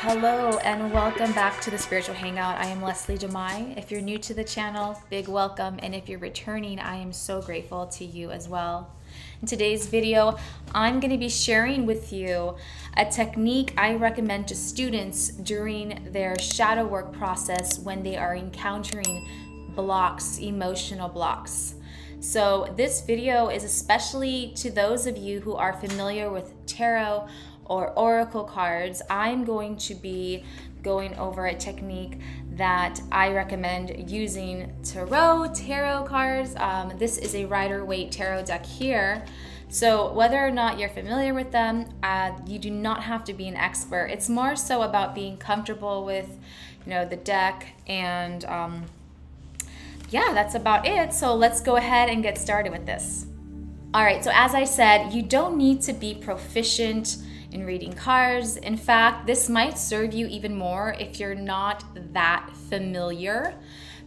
Hello and welcome back to the Spiritual Hangout. I am Leslie Damai. If you're new to the channel, big welcome. And if you're returning, I am so grateful to you as well. In today's video, I'm going to be sharing with you a technique I recommend to students during their shadow work process when they are encountering blocks, emotional blocks. So this video is especially to those of you who are familiar with tarot or oracle cards. I'm going to be going over a technique that I recommend using tarot cards. This is a Rider-Waite tarot deck here. So whether or not you're familiar with them, you do not have to be an expert. It's more so about being comfortable with, the deck, and yeah, that's about it. So let's go ahead and get started with this. All right, so as I said, you don't need to be proficient in reading cards. In fact, this might serve you even more if you're not that familiar,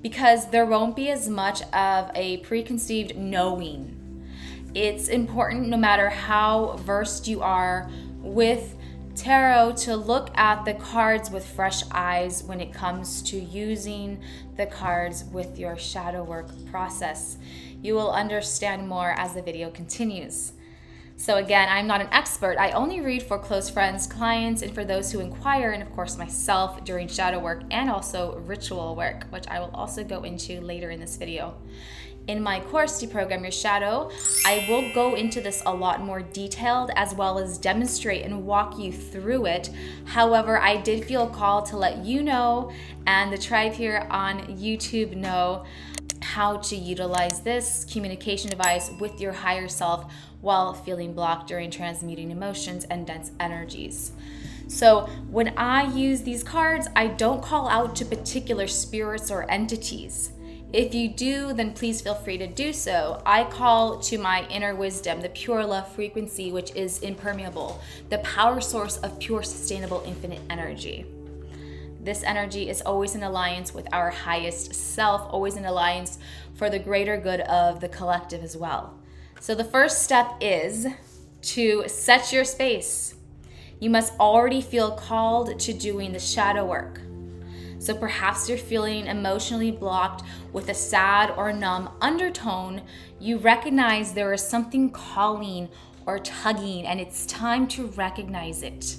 because there won't be as much of a preconceived knowing. It's important, no matter how versed you are with tarot, to look at the cards with fresh eyes when it comes to using the cards with your shadow work process. You will understand more as the video continues. So again, I'm not an expert. I only read for close friends, clients, and for those who inquire, and of course myself during shadow work and also ritual work, which I will also go into later in this video. In my course, Deprogram Your Shadow, I will go into this a lot more detailed, as well as demonstrate and walk you through it. However, I did feel called to let you know, and the tribe here on YouTube know, how to utilize this communication device with your higher self while feeling blocked during transmuting emotions and dense energies. So when I use these cards, I don't call out to particular spirits or entities. If you do, then please feel free to do so. I call to my inner wisdom, the pure love frequency, which is impermeable, the power source of pure, sustainable, infinite energy. This energy is always in alliance with our highest self, always in alliance for the greater good of the collective as well. So the first step is to set your space. You must already feel called to doing the shadow work. So perhaps you're feeling emotionally blocked with a sad or numb undertone. You recognize there is something calling or tugging, and it's time to recognize it.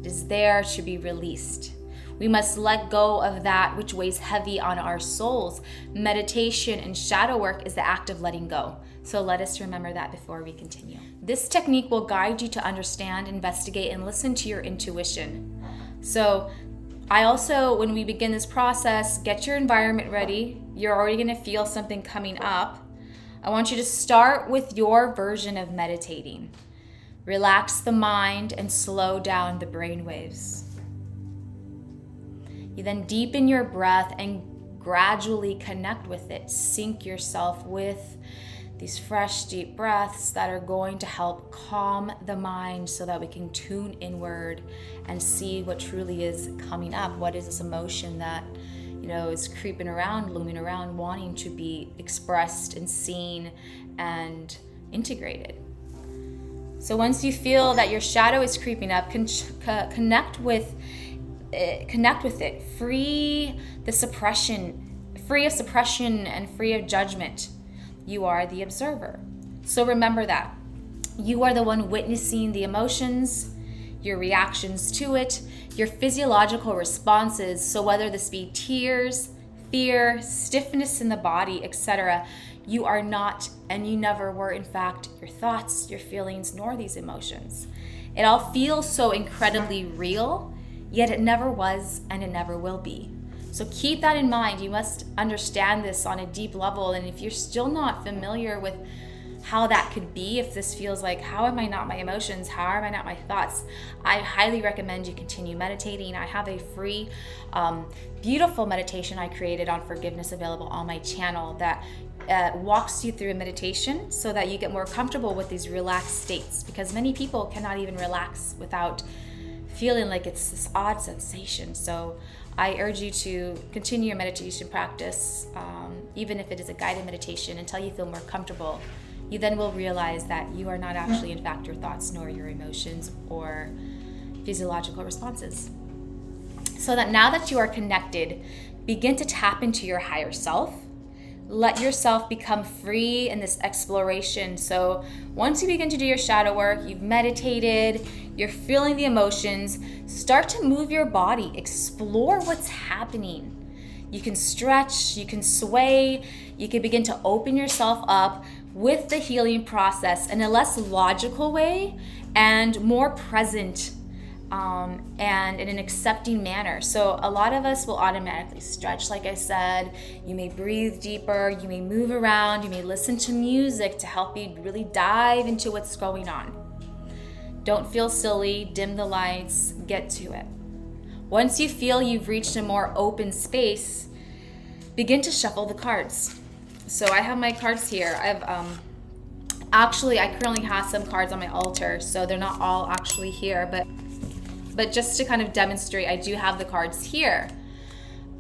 It is there to be released. We must let go of that which weighs heavy on our souls. Meditation and shadow work is the act of letting go. So let us remember that before we continue. This technique will guide you to understand, investigate, and listen to your intuition. So I also, when we begin this process, get your environment ready. You're already going to feel something coming up. I want you to start with your version of meditating. Relax the mind and slow down the brain waves. You then deepen your breath and gradually connect with it. Sync yourself with these fresh, deep breaths that are going to help calm the mind so that we can tune inward and see what truly is coming up. What is this emotion that, is creeping around, looming around, wanting to be expressed and seen and integrated. So once you feel that your shadow is creeping up, connect with it. Free of suppression and free of judgment. You are the observer. So remember that. You are the one witnessing the emotions, your reactions to it, your physiological responses. So whether this be tears, fear, stiffness in the body, etc., you are not, and you never were, in fact, your thoughts, your feelings, nor these emotions. It all feels so incredibly real, yet it never was and it never will be. So keep that in mind. You must understand this on a deep level. And if you're still not familiar with how that could be, if this feels like, how am I not my emotions? How am I not my thoughts? I highly recommend you continue meditating. I have a free, beautiful meditation I created on forgiveness available on my channel that walks you through a meditation so that you get more comfortable with these relaxed states, because many people cannot even relax without feeling like it's this odd sensation. So I urge you to continue your meditation practice, even if it is a guided meditation, until you feel more comfortable you then will realize that you are not actually in fact your thoughts nor your emotions or physiological responses. So that now that you are connected, begin to tap into your higher self. Let yourself become free in this exploration. So once you begin to do your shadow work, you've meditated, you're feeling the emotions, start to move your body, explore what's happening. You can stretch, you can sway, you can begin to open yourself up with the healing process in a less logical way and more present and in an accepting manner. So a lot of us will automatically stretch, like I said. You may breathe deeper, you may move around, you may listen to music to help you really dive into what's going on. Don't feel silly, dim the lights, get to it. Once you feel you've reached a more open space, begin to shuffle the cards. So I have my cards here. I currently have some cards on my altar, so they're not all actually here, but just to kind of demonstrate, I do have the cards here.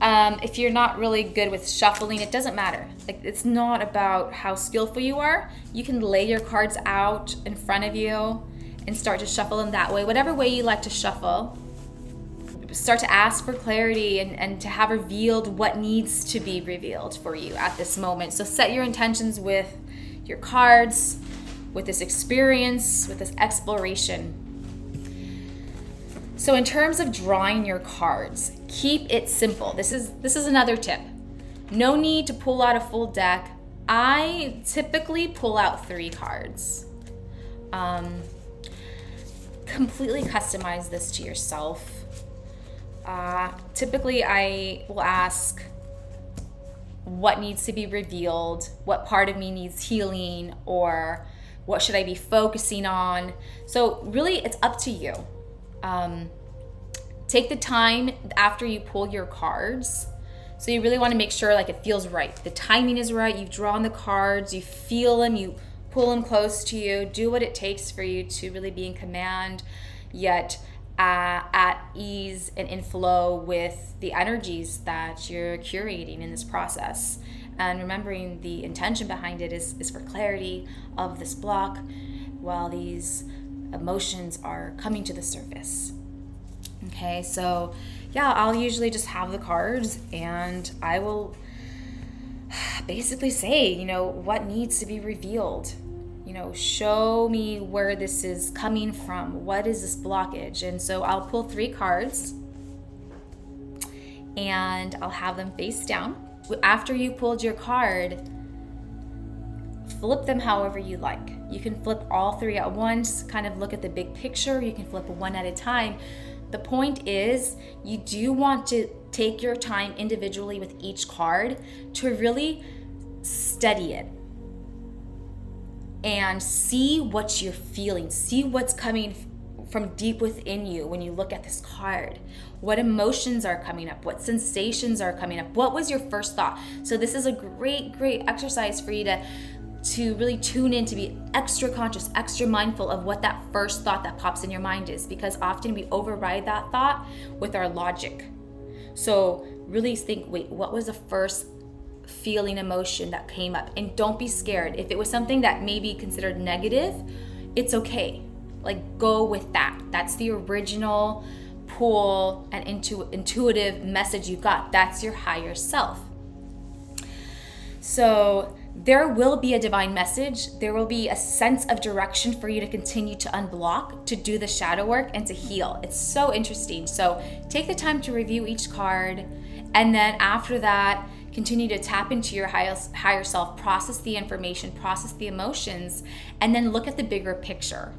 If you're not really good with shuffling, it doesn't matter. Like, it's not about how skillful you are. You can lay your cards out in front of you and start to shuffle them that way. Whatever way you like to shuffle. Start to ask for clarity and to have revealed what needs to be revealed for you at this moment. So set your intentions with your cards, with this experience, with this exploration. So in terms of drawing your cards, keep it simple. This is another tip. No need to pull out a full deck. I typically pull out 3 cards. Completely customize this to yourself. Typically I will ask what needs to be revealed, what part of me needs healing, or what should I be focusing on. So really it's up to you. Take the time after you pull your cards. So you really want to make sure like it feels right. The timing is right. You've drawn the cards, you feel them, you pull them close to you. Do what it takes for you to really be in command, yet at ease and in flow with the energies that you're curating in this process. And remembering the intention behind it is for clarity of this block while these emotions are coming to the surface. Okay, so yeah, I'll usually just have the cards and I will basically say, what needs to be revealed. Show me where this is coming from. What is this blockage? And so I'll pull 3 cards and I'll have them face down. After you pulled your card, flip them however you like. You can flip all 3 at once, kind of look at the big picture. You can flip one at a time. The point is, you do want to take your time individually with each card to really study it and see what you're feeling, see what's coming from deep within you when you look at this card. What emotions are coming up? What sensations are coming up? What was your first thought? So this is a great exercise for you to really tune in, to be extra conscious, extra mindful of what that first thought that pops in your mind is, because often we override that thought with our logic. So really think, wait, what was the first feeling, emotion that came up? And don't be scared. If it was something that may be considered negative, it's okay. Like, go with that. That's the original pull and intuitive message you got. That's your higher self. So there will be a divine message. There will be a sense of direction for you to continue to unblock, to do the shadow work, and to heal. It's so interesting. So take the time to review each card, and then after that, continue to tap into your higher self, process the information, process the emotions, and then look at the bigger picture.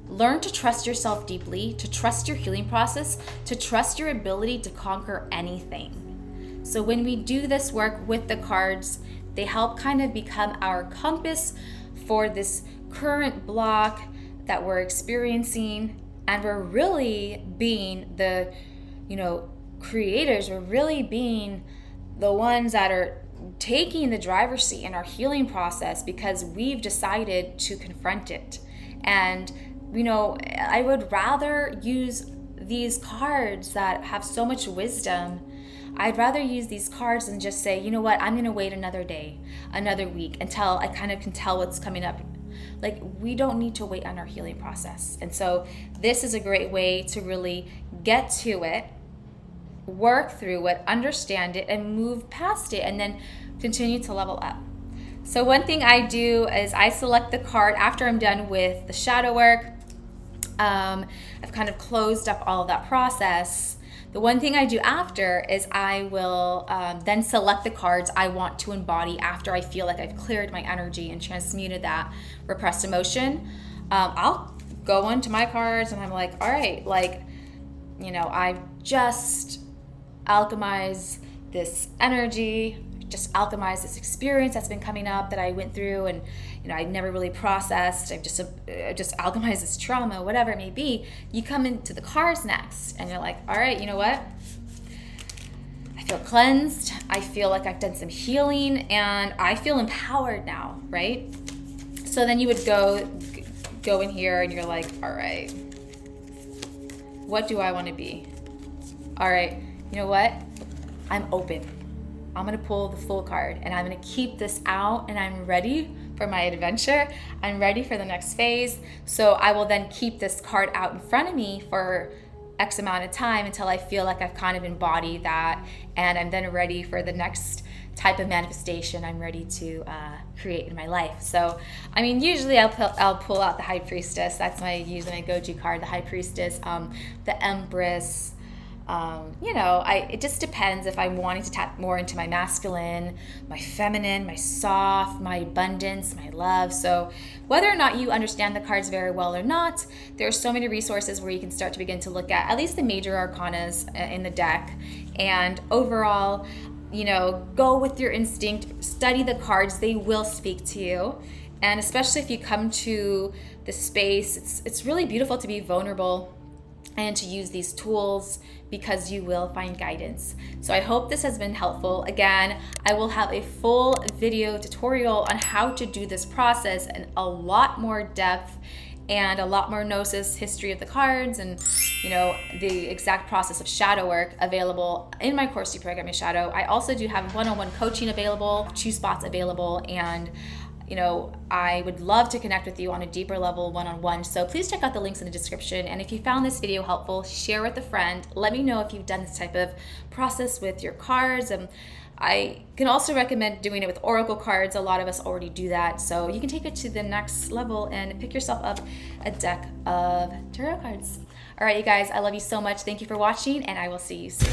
Learn to trust yourself deeply, to trust your healing process, to trust your ability to conquer anything. So when we do this work with the cards, they help kind of become our compass for this current block that we're experiencing. And we're really being the, creators. We're really being the ones that are taking the driver's seat in our healing process because we've decided to confront it. And, I would rather use these cards that have so much wisdom I'd rather use these cards than just say, you know what, I'm gonna wait another day, another week until I kind of can tell what's coming up. Like, we don't need to wait on our healing process. And so this is a great way to really get to it, work through it, understand it, and move past it, and then continue to level up. So one thing I do is I select the card after I'm done with the shadow work. I've kind of closed up all of that process. The one thing I do after is I will then select the cards I want to embody after I feel like I've cleared my energy and transmuted that repressed emotion. I'll go into my cards and I'm like, all right, like, you know, I've just alchemized this energy, just alchemize this experience that's been coming up that I went through, and you know, I never really processed. I've just alchemized this trauma, whatever it may be. You come into the cards next and you're like, all right, you know what? I feel cleansed. I feel like I've done some healing and I feel empowered now, right? So then you would go in here and you're like, all right, what do I want to be? All right, you know what? I'm open. I'm gonna pull the Fool card and I'm gonna keep this out, and I'm ready for my adventure. I'm ready for the next phase. So I will then keep this card out in front of me for X amount of time until I feel like I've kind of embodied that, and I'm then ready for the next type of manifestation I'm ready to create in my life. So, I mean, usually I'll pull out the High Priestess. That's usually my go-to card, the High Priestess, the Empress. You know, it just depends if I'm wanting to tap more into my masculine, my feminine, my soft, my abundance, my love. So whether or not you understand the cards very well or not, there are so many resources where you can start to begin to look at least the major arcanas in the deck. And overall, you know, go with your instinct, study the cards, they will speak to you. And especially if you come to the space, it's really beautiful to be vulnerable and to use these tools, because you will find guidance. So I hope this has been helpful. Again, I will have a full video tutorial on how to do this process and a lot more depth and a lot more gnosis, history of the cards, and you know, the exact process of shadow work available in my course, Deprogram Your Shadow. I also do have one-on-one coaching available, 2 spots available, and you know, I would love to connect with you on a deeper level one-on-one. So please check out the links in the description. And if you found this video helpful, share with a friend. Let me know if you've done this type of process with your cards. And I can also recommend doing it with oracle cards. A lot of us already do that. So you can take it to the next level and pick yourself up a deck of tarot cards. All right, you guys, I love you so much. Thank you for watching, and I will see you soon.